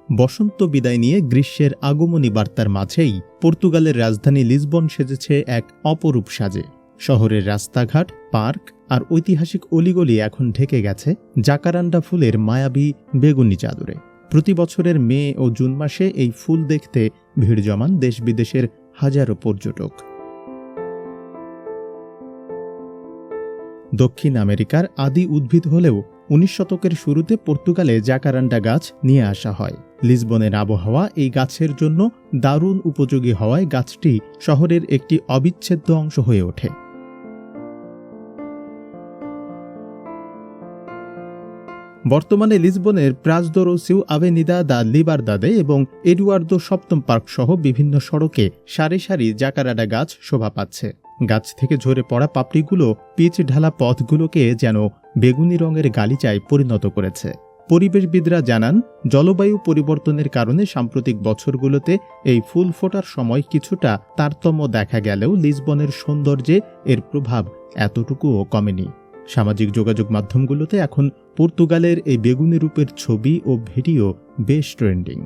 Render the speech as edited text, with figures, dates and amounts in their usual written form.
বসন্ত বিদায় নিয়ে গ্রীষ্মের আগমনী বার্তার মাঝেই পর্তুগালের রাজধানী লিসবন সেজেছে এক অপরূপ সাজে। শহরের রাস্তাঘাট, পার্ক আর ঐতিহাসিক অলিগলি এখন ঢেকে গেছে জাকারান্ডা ফুলের মায়াবী বেগুনি চাদরে। প্রতি বছরের মে ও জুন মাসে এই ফুল দেখতে ভিড় জমান দেশ বিদেশের হাজারো পর্যটক। দক্ষিণ আমেরিকার আদি উদ্ভিদ হলেও 19 শতকের শুরুতে পর্তুগালে জাকারান্ডা গাছ নিয়ে আসা হয়। লিসবনের আবহাওয়া এই গাছের জন্য দারুণ উপযোগী হওয়ায় গাছটি শহরের একটি অবিচ্ছেদ্য অংশ হয়ে ওঠে। বর্তমানে লিসবনের প্রাজদোরোসিউ আভেনিদা দা লিবারদাদে এবং এডুয়ার্দো সপ্তম পার্ক সহ বিভিন্ন সড়কে সারি সারি জাকারান্ডা গাছ শোভা পাচ্ছে। গাছ থেকে ঝরে পড়া পাপড়িগুলো পিচ ঢালা পথগুলোকে যেন বেগুনি রঙের গালিচায় পরিণত করেছে। পরিবেশবিদরা জানান, জলবায়ু পরিবর্তনের কারণে সাম্প্রতিক বছরগুলোতে এই ফুল ফোটার সময় কিছুটা তারতম্য দেখা গেলেও লিসবনের সৌন্দর্যে এর প্রভাব এতটুকুও কমেনি। সামাজিক যোগাযোগ মাধ্যমগুলোতে এখন পর্তুগালের এই বেগুনি রূপের ছবি ও ভিডিও বেশ ট্রেন্ডিং।